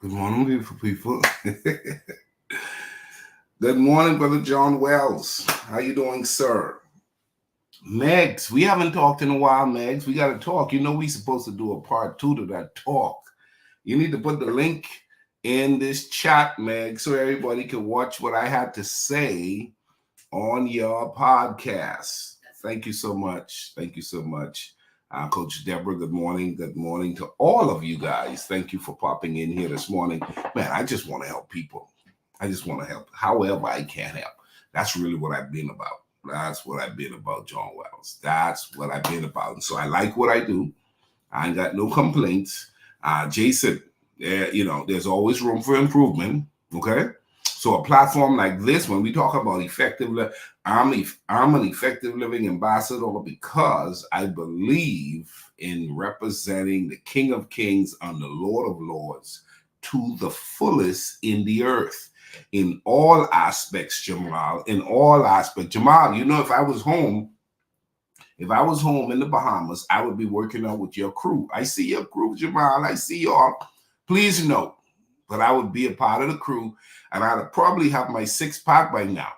Good morning, beautiful people. Good morning, Brother John Wells. How you doing, sir? Megs, we haven't talked in a while, Megs. We got to talk. You know we supposed to do a part 2 to that talk. You need to put the link in this chat, Meg, so everybody can watch what I had to say on your podcast. Thank you so much. Thank you so much. Coach Deborah, good morning. Good morning to all of you guys. Thank you for popping in here this morning. Man, I just want to help people. I just want to help however I can help. That's really what I've been about. That's what I've been about, John Wells. That's what I've been about. And so I like what I do. I ain't got no complaints. Jason, there's always room for improvement. Okay. So a platform like this, when we talk about I'm an effective living ambassador because I believe in representing the King of Kings and the Lord of Lords to the fullest in the earth. In all aspects, Jamal, in all aspects. Jamal, if I was home in the Bahamas, I would be working out with your crew. I see your crew, Jamal. I see y'all. Please note that I would be a part of the crew, and I'd probably have my 6-pack by now.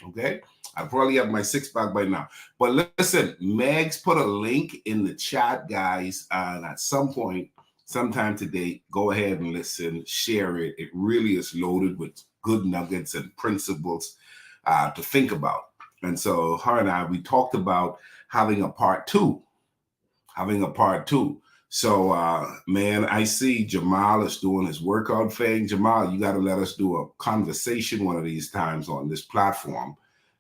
Okay? I'd probably have my 6-pack by now. But listen, Megs put a link in the chat, guys, and at some point, sometime today, go ahead and listen, share it. It really is loaded with good nuggets and principles to think about. And so her and I, we talked about having a part 2. So, man, I see Jamal is doing his workout thing. Jamal, you got to let us do a conversation one of these times on this platform.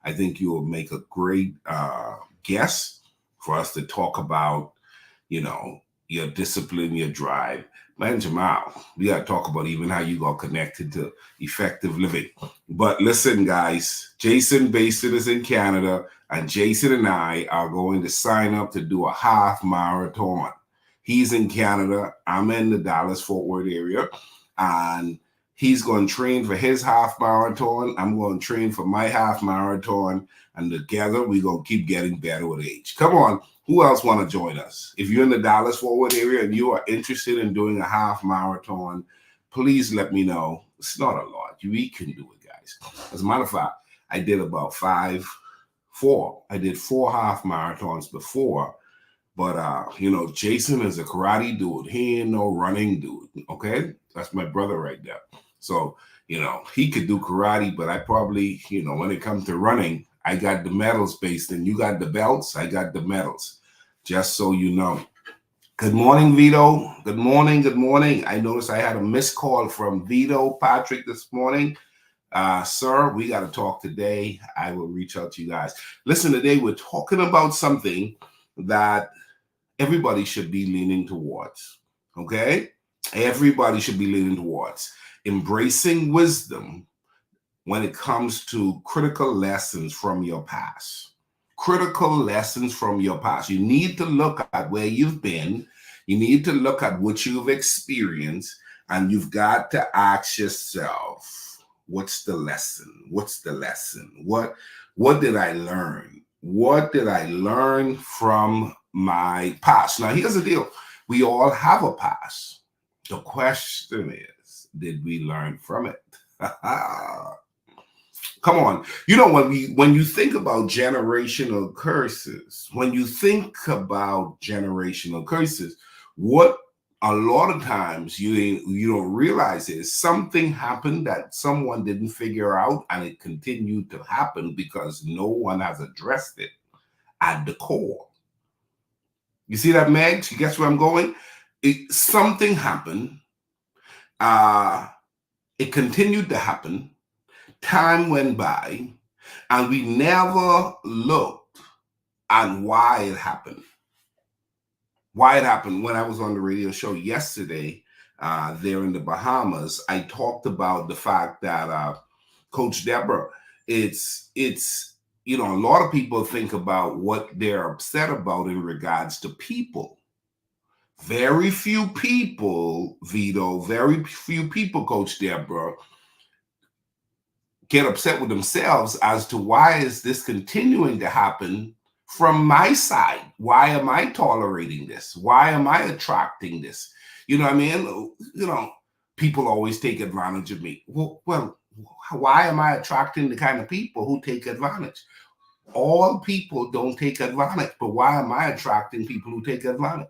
I think you will make a great guest for us to talk about, your discipline, your drive. Man, Jamal, we got to talk about even how you got connected to effective living. But listen, guys, Jason Basin is in Canada, and Jason and I are going to sign up to do a half marathon. He's in Canada. I'm in the Dallas-Fort Worth area, and he's going to train for his half marathon. I'm going to train for my half marathon, and together we're going to keep getting better with age. Come on. Who else want to join us? If you're in the Dallas-Fort Worth area and you are interested in doing a half marathon, please let me know. It's not a lot. We can do it, guys. As a matter of fact, I did about 4. I did 4 half marathons before. But, Jason is a karate dude. He ain't no running dude, okay? That's my brother right there. So, he could do karate, but I probably, when it comes to running, I got the medals based, and you got the belts. I got the medals, just so you know. Good morning, Vito. Good morning. I noticed I had a missed call from Vito Patrick this morning. Sir, we got to talk today. I will reach out to you guys. Listen, today we're talking about something that everybody should be leaning towards, okay? Everybody should be leaning towards embracing wisdom when it comes to critical lessons from your past. Critical lessons from your past. You need to look at where you've been. You need to look at what you've experienced, and you've got to ask yourself, what's the lesson? What's the lesson? What did I learn? What did I learn from my past? Now, here's the deal. We all have a past. The question is, did we learn from it? Come on. When you think about generational curses, what a lot of times you don't realize is something happened that someone didn't figure out, and it continued to happen because no one has addressed it at the core. You see that, Megs? You guess where I'm going? Something happened. It continued to happen. Time went by, and we never looked at why it happened. When I was on the radio show yesterday there in the Bahamas, I talked about the fact that, Coach Deborah, it's a lot of people think about what they're upset about in regards to people. Very few people, Vito, Coach Deborah, get upset with themselves as to why is this continuing to happen from my side? Why am I tolerating this? Why am I attracting this? You know what I mean? people always take advantage of me. Well, why am I attracting the kind of people who take advantage? All people don't take advantage, but why am I attracting people who take advantage?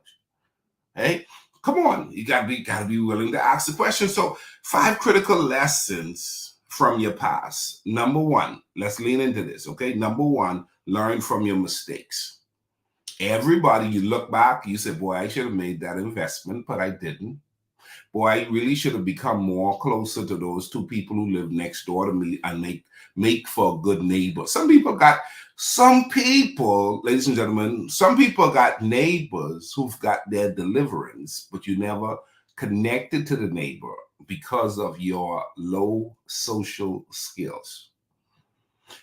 Hey, come on, you gotta be willing to ask the question. So 5 critical lessons from your past. Number 1, let's lean into this, okay? Number 1, learn from your mistakes. Everybody, you look back, you say, boy, I should have made that investment, but I didn't. Boy, I really should have become more closer to those 2 people who live next door to me and make for a good neighbor. Some people, ladies and gentlemen, some people got neighbors who've got their deliverance, but you never connected to the neighbor because of your low social skills.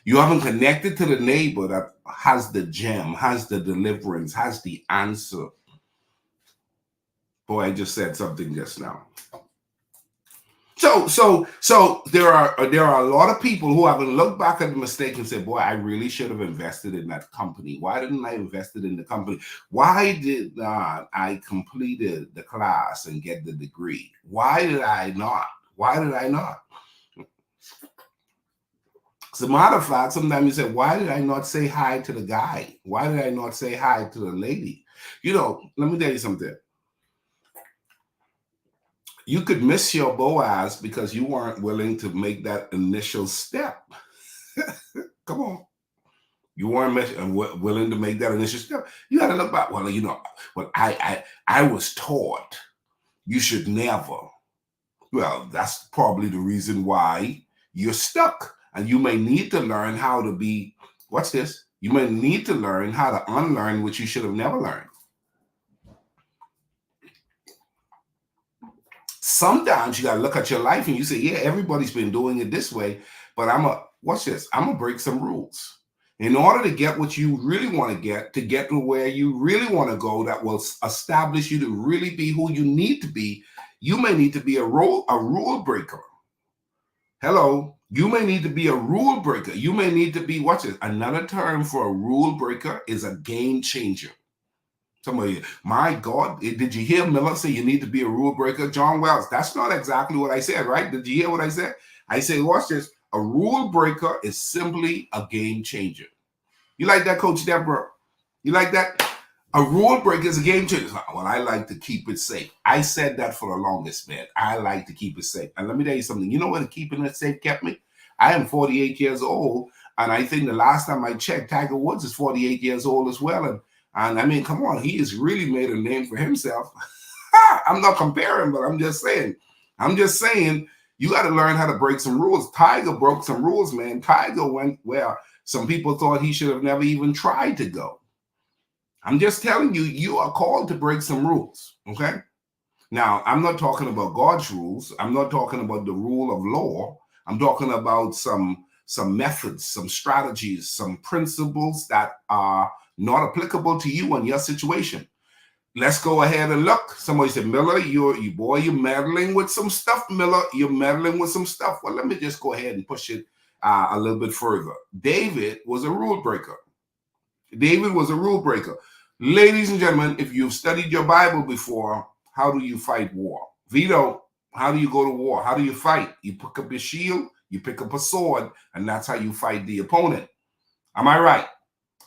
You haven't connected to the neighbor that has the gem, has the deliverance, has the answer. Boy, I just said something just now. So there are a lot of people who haven't looked back at the mistake and said, boy, I really should have invested in that company. Why didn't I invest in the company? Why did not I completed the class and get the degree? Why did I not? Why did I not? As a matter of fact, sometimes you say, why did I not say hi to the guy? Why did I not say hi to the lady? You know, let me tell you something. You could miss your Boaz because you weren't willing to make that initial step. Come on. You weren't willing to make that initial step. You got to look back. Well, you know, I was taught you should never. Well, that's probably the reason why you're stuck. And you may need to learn how to be, what's this? You may need to learn how to unlearn what you should have never learned. Sometimes you got to look at your life and you say, yeah, everybody's been doing it this way, but watch this, I'm going to break some rules. In order to get what you really want to get to where you really want to go, that will establish you to really be who you need to be, you may need to be a rule breaker. Hello, you may need to be a rule breaker. You may need to be, watch this, another term for a rule breaker is a game changer. Somebody, my God, did you hear Miller say you need to be a rule breaker? John Wells, that's not exactly what I said, right? Did you hear what I said? I said, watch this. A rule breaker is simply a game changer. You like that, Coach Deborah? You like that? A rule breaker is a game changer. Well, I like to keep it safe. I said that for the longest, man. I like to keep it safe. And let me tell you something. You know what keeping it safe kept me? I am 48 years old. And I think the last time I checked, Tiger Woods is 48 years old as well. And I mean, come on, he has really made a name for himself. I'm not comparing, but I'm just saying, you got to learn how to break some rules. Tiger broke some rules, man. Tiger went where some people thought he should have never even tried to go. I'm just telling you, you are called to break some rules, okay? Now, I'm not talking about God's rules. I'm not talking about the rule of law. I'm talking about some methods, some strategies, some principles that are not applicable to you and your situation. Let's go ahead and look. Somebody said, Miller, you're meddling with some stuff, Miller. You're meddling with some stuff. Well, let me just go ahead and push it a little bit further. David was a rule breaker. David was a rule breaker. Ladies and gentlemen, if you've studied your Bible before, how do you fight war? Vito, how do you go to war? How do you fight? You pick up your shield, you pick up a sword, and that's how you fight the opponent. Am I right?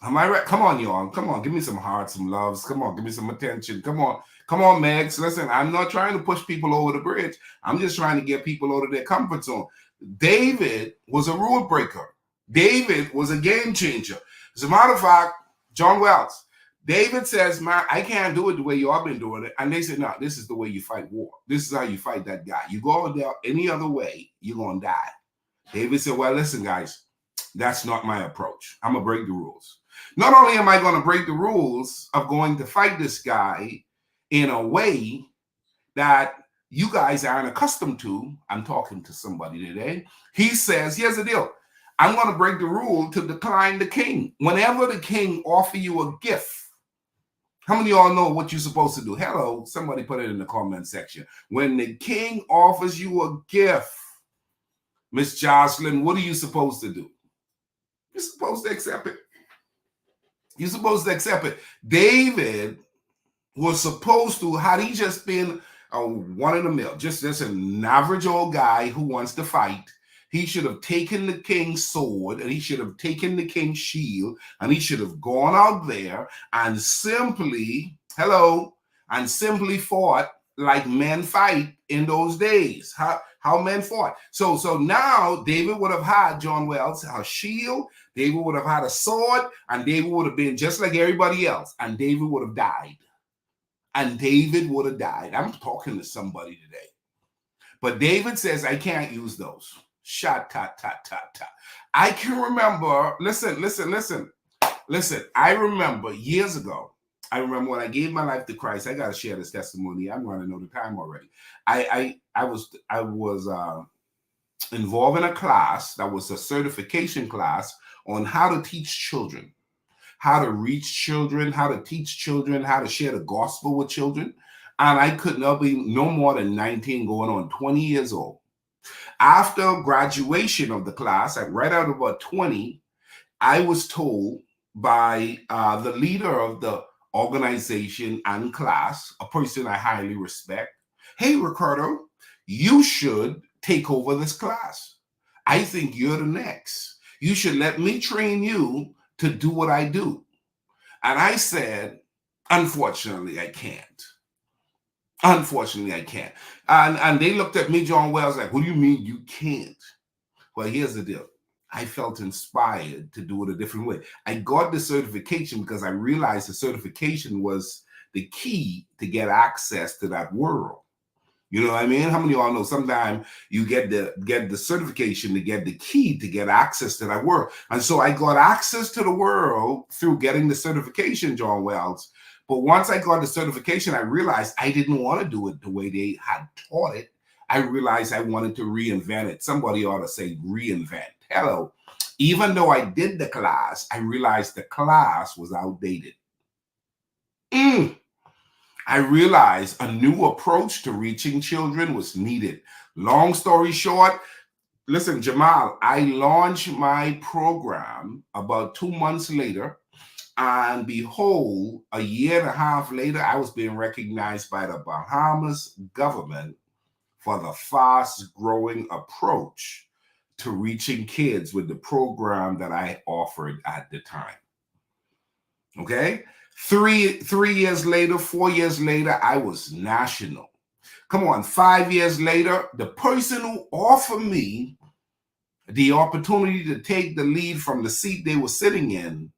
Am I right? Come on, y'all. Come on. Give me some hearts, some loves. Come on. Give me some attention. Come on. Come on, Megs. Listen, I'm not trying to push people over the bridge. I'm just trying to get people out of their comfort zone. David was a rule breaker. David was a game changer. As a matter of fact, John Wells, David says, man, I can't do it the way you all been doing it. And they said, no, this is the way you fight war. This is how you fight that guy. You go there any other way, you're going to die. David said, well, listen, guys, that's not my approach. I'm going to break the rules. Not only am I going to break the rules of going to fight this guy in a way that you guys aren't accustomed to. I'm talking to somebody today. He says, here's the deal. I'm going to break the rule to decline the king. Whenever the king offers you a gift, how many of y'all know what you're supposed to do? Hello, somebody put it in the comment section. When the king offers you a gift, Miss Jocelyn, what are you supposed to do? You're supposed to accept it. You're supposed to accept it. David was supposed to, had he just been one in the mill, just an average old guy who wants to fight. He should have taken the king's sword, and he should have taken the king's shield, and he should have gone out there and simply fought like men fight in those days. How men fought. So now David would have had, John Wells, a shield. David would have had a sword, and David would have been just like everybody else, and David would have died. And David would have died. I'm talking to somebody today. But David says, I can't use those. Shot, ta, ta, ta, ta. I can remember, listen. I remember years ago, I remember when I gave my life to Christ. I got to share this testimony. I'm running out of time already. I was involved in a class that was a certification class on how to teach children, how to reach children, how to teach children, how to share the gospel with children. And I could not be no more than 19, going on 20 years old. After graduation of the class, right out about 20, I was told by the leader of the organization and class, a person I highly respect, hey, Ricardo, you should take over this class. I think you're the next. You should let me train you to do what I do. And I said, unfortunately, I can't. Unfortunately, I can't. And they looked at me, John Wells, like, what do you mean you can't? Well, here's the deal. I felt inspired to do it a different way. I got the certification because I realized the certification was the key to get access to that world. You know what I mean? How many of y'all know sometimes you get the certification to get the key to get access to that world? And so I got access to the world through getting the certification, John Wells. But once I got the certification, I realized I didn't want to do it the way they had taught it. I realized I wanted to reinvent it. Somebody ought to say reinvent. Hello. Even though I did the class, I realized the class was outdated. I realized a new approach to reaching children was needed. Long story short, listen, Jamal, I launched my program about 2 months later. And behold, a year and a half later, I was being recognized by the Bahamas government for the fast-growing approach to reaching kids with the program that I offered at the time. Okay? 3 years later, 4 years later, I was national. Come on, 5 years later, the person who offered me the opportunity to take the lead from the seat they were sitting in,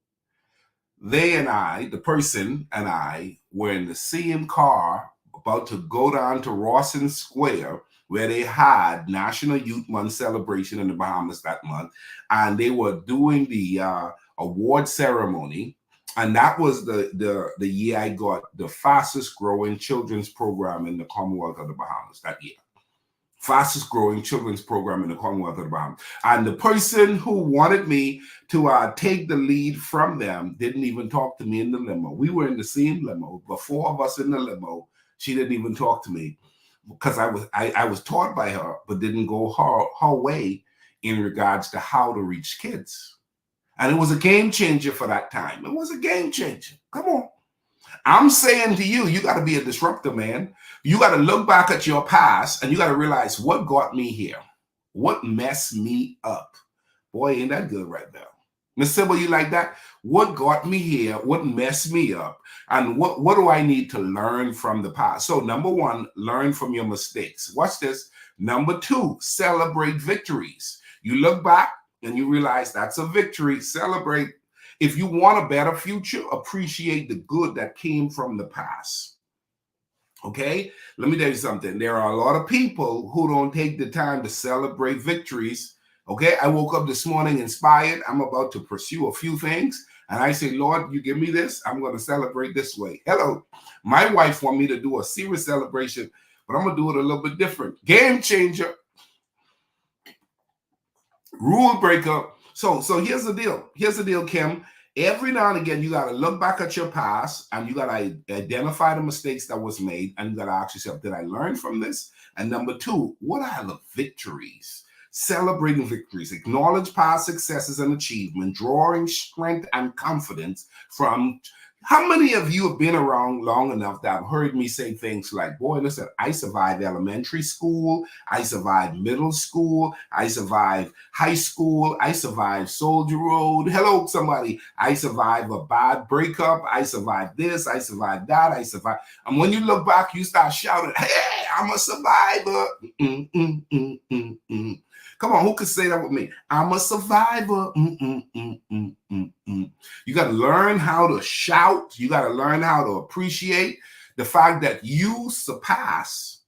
they and I, the person and I, were in the same car about to go down to Rawson Square, where they had National Youth Month celebration in the Bahamas that month. And they were doing the award ceremony. And that was the year I got the fastest growing children's program in the Commonwealth of the Bahamas that year. Fastest growing children's program in the Commonwealth of the Bahamas. And the person who wanted me to take the lead from them didn't even talk to me in the limo. We were in the same limo, the 4 of us in the limo. She didn't even talk to me because I was taught by her, but didn't go her way in regards to how to reach kids. And it was a game changer for that time. It was a game changer. Come on. I'm saying to you, you got to be a disruptor, man. You got to look back at your past and you got to realize what got me here. What messed me up? Boy, ain't that good right now. Miss Sybil, you like that? What got me here? What messed me up? And what do I need to learn from the past? So number 1, learn from your mistakes. Watch this. Number 2, celebrate victories. You look back and you realize that's a victory. Celebrate. If you want a better future, appreciate the good that came from the past. Okay? Let me tell you something. There are a lot of people who don't take the time to celebrate victories. Okay? I woke up this morning inspired. I'm about to pursue a few things. And I say, Lord, you give me this. I'm going to celebrate this way. Hello. My wife want me to do a serious celebration, but I'm going to do it a little bit different. Game changer. Rule breaker. So here's the deal. Here's the deal, Kim. Every now and again, you got to look back at your past and you got to identify the mistakes that was made. And you got to ask yourself, did I learn from this? And number 2, what are the victories? Celebrating victories, acknowledge past successes and achievement, drawing strength and confidence from How many of you have been around long enough that have heard me say things like, boy, listen, I survived elementary school, I survived middle school, I survived high school, I survived Soldier Road. Hello, somebody. I survived a bad breakup, I survived this, I survived that, I survived. And when you look back, you start shouting, hey, I'm a survivor. Mm, mm, mm, mm, mm. Come on, who could say that with me? I'm a survivor. Mm, mm, mm, mm, mm, mm. You got to learn how to shout. You got to learn how to appreciate the fact that you surpassed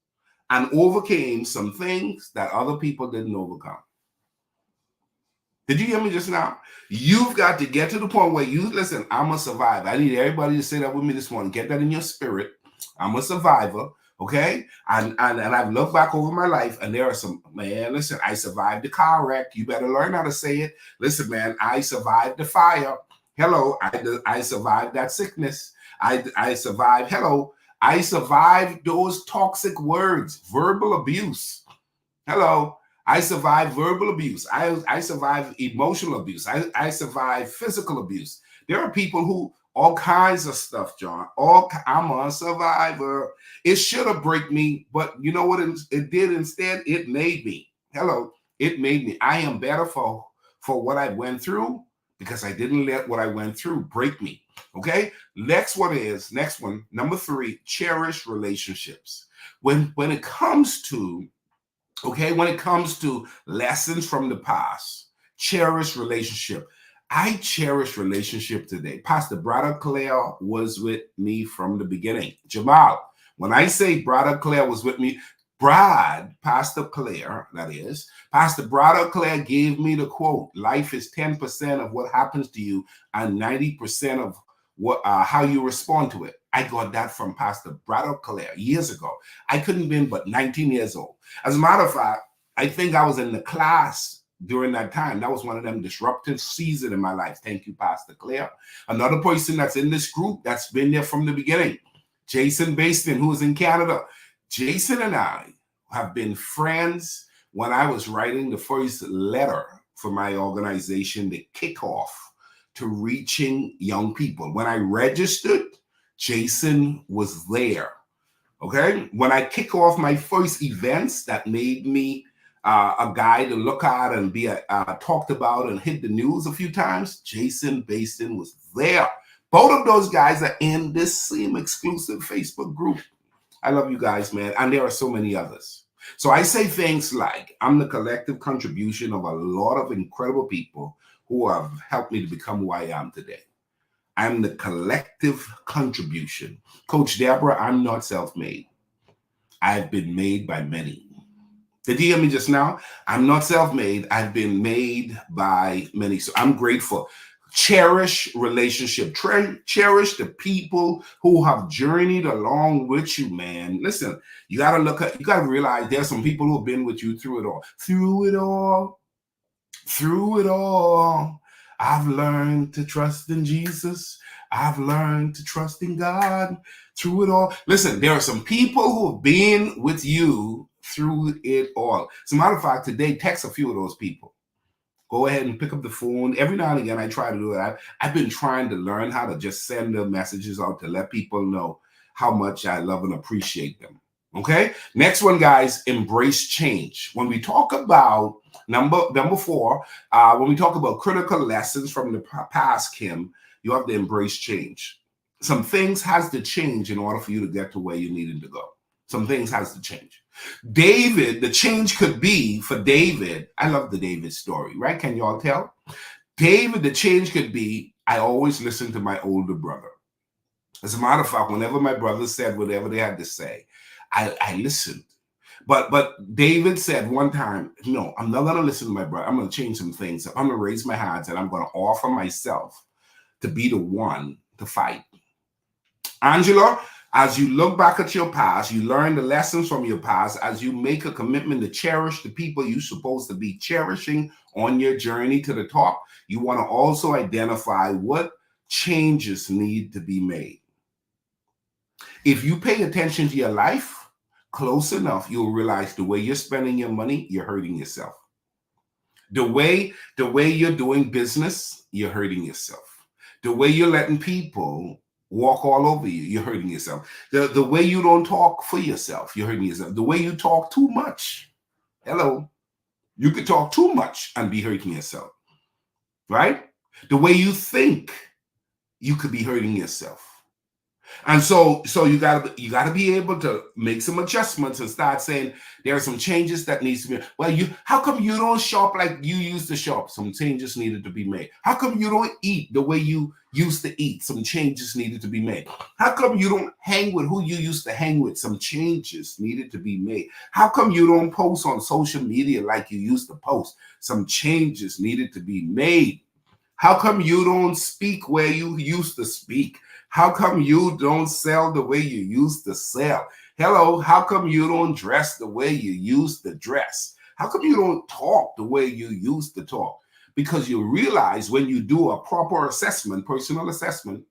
and overcame some things that other people didn't overcome. Did you hear me just now? You've got to get to the point where you listen, I'm a survivor. I need everybody to say that with me this morning. Get that in your spirit. I'm a survivor. Okay. And I've looked back over my life and there are some, man, listen, I survived the car wreck. You better learn how to say it. Listen, man, I survived the fire. Hello. I survived that sickness. I survived. Hello. I survived those toxic words, verbal abuse. Hello. I survived verbal abuse. I survived emotional abuse. I survived physical abuse. There are people who all kinds of stuff, John. I'm a survivor. It should have break me, but you know what it did instead? It made me. Hello, it made me. I am better for what I went through because I didn't let what I went through break me. Okay. Next one, number 3, cherish relationships. When it comes to lessons from the past, cherish relationship. I cherish relationship today. Pastor Brother Claire was with me from the beginning. Jamal, when I say Brother Claire was with me, Pastor Claire, that is, Pastor Brother Claire gave me the quote, life is 10% of what happens to you and 90% of how you respond to it. I got that from Pastor Brother Claire years ago. I couldn't have been but 19 years old. As a matter of fact, I think I was in the class during that time. That was one of them disruptive seasons in my life. Thank you, Pastor Claire. Another person that's in this group that's been there from the beginning, Jason Baston, who is in Canada. Jason and I have been friends when I was writing the first letter for my organization, the kickoff to reaching young people. When I registered, Jason was there. Okay. When I kick off my first events that made me a guy to look at and be talked about and hit the news a few times, Jason Baston was there. Both of those guys are in this same exclusive Facebook group. I love you guys, man. And there are so many others. So I say things like, I'm the collective contribution of a lot of incredible people who have helped me to become who I am today. I'm the collective contribution. Coach Deborah, I'm not self-made. I've been made by many. Did you hear me just now? I'm not self-made. I've been made by many. So I'm grateful. Cherish relationship. Cherish the people who have journeyed along with you, man. Listen, you got to realize there's some people who have been with you through it all. Through it all. Through it all. I've learned to trust in Jesus. I've learned to trust in God through it all. Listen, there are some people who have been with you through it all. As a matter of fact, today, text a few of those people. Go ahead and pick up the phone. Every now and again, I try to do that. I've been trying to learn how to just send the messages out to let people know how much I love and appreciate them. Okay. Next one, guys, embrace change. When we talk about number 4, when we talk about critical lessons from the past, Kim, you have to embrace change. Some things has to change in order for you to get to where you needed to go. Some things has to change. David, the change could be for David. I love the David story, right? Can you all tell? David, the change could be, I always listen to my older brother. As a matter of fact, whenever my brothers said whatever they had to say, I listened. But David said one time, no, I'm not going to listen to my brother. I'm going to change some things. I'm going to raise my hands and I'm going to offer myself to be the one to fight. Angela, as you look back at your past, you learn the lessons from your past, as you make a commitment to cherish the people you're supposed to be cherishing on your journey to the top, you want to also identify what changes need to be made. If you pay attention to your life close enough, you'll realize the way you're spending your money, you're hurting yourself. The way you're doing business, you're hurting yourself. The way you're letting people walk all over you, you're hurting yourself. The way you don't talk for yourself, you're hurting yourself. The way you talk too much, hello, you could talk too much and be hurting yourself, right? The way you think, you could be hurting yourself. And so you gotta be able to make some adjustments and start saying there are some changes that needs to be. Well, how come you don't shop like you used to shop? Some changes needed to be made. How come you don't eat the way you used to eat? Some changes needed to be made. How come you don't hang with who you used to hang with? Some changes needed to be made. How come you don't post on social media like you used to post? Some changes needed to be made. How come you don't speak where you used to speak? How come you don't sell the way you used to sell? Hello, how come you don't dress the way you used to dress? How come you don't talk the way you used to talk? Because you realize when you do a proper assessment, personal assessment,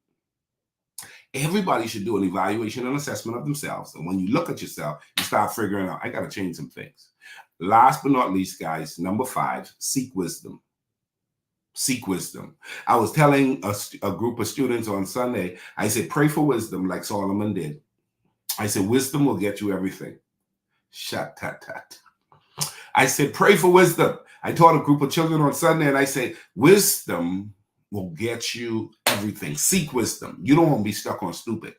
everybody should do an evaluation and assessment of themselves. And when you look at yourself, you start figuring out, I got to change some things. Last but not least, guys, number 5, seek wisdom. Seek wisdom. I was telling a group of students on Sunday, I said, pray for wisdom like Solomon did. I said, wisdom will get you everything. Shat-tat-tat. I said, pray for wisdom. I taught a group of children on Sunday, and I said, wisdom will get you everything. Seek wisdom. You don't want to be stuck on stupid.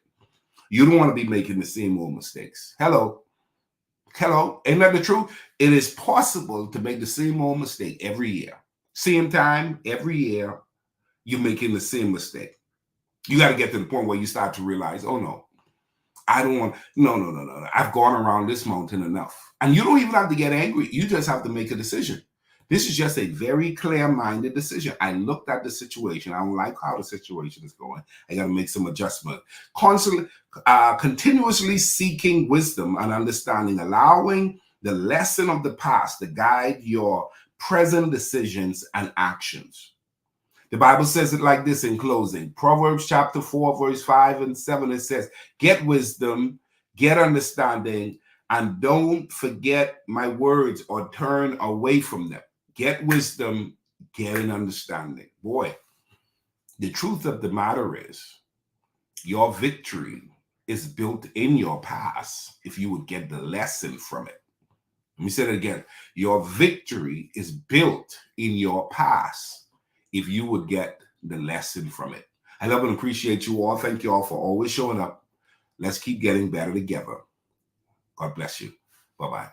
You don't want to be making the same old mistakes. Hello. Ain't that the truth? It is possible to make the same old mistake every year. Same time, every year, you're making the same mistake. You got to get to the point where you start to realize, oh no, I don't want, no. I've gone around this mountain enough. And you don't even have to get angry. You just have to make a decision. This is just a very clear-minded decision. I looked at the situation. I don't like how the situation is going. I got to make some adjustment. Constantly, continuously seeking wisdom and understanding, allowing the lesson of the past to guide your present decisions and actions. The Bible says it like this in closing. Proverbs chapter 4, verse 5 and 7, it says, get wisdom, get understanding, and don't forget my words or turn away from them. Get wisdom, get an understanding. Boy, the truth of the matter is, your victory is built in your past if you would get the lesson from it. Let me say it again. Your victory is built in your past if you would get the lesson from it. I love and appreciate you all. Thank you all for always showing up. Let's keep getting better together. God bless you. Bye-bye.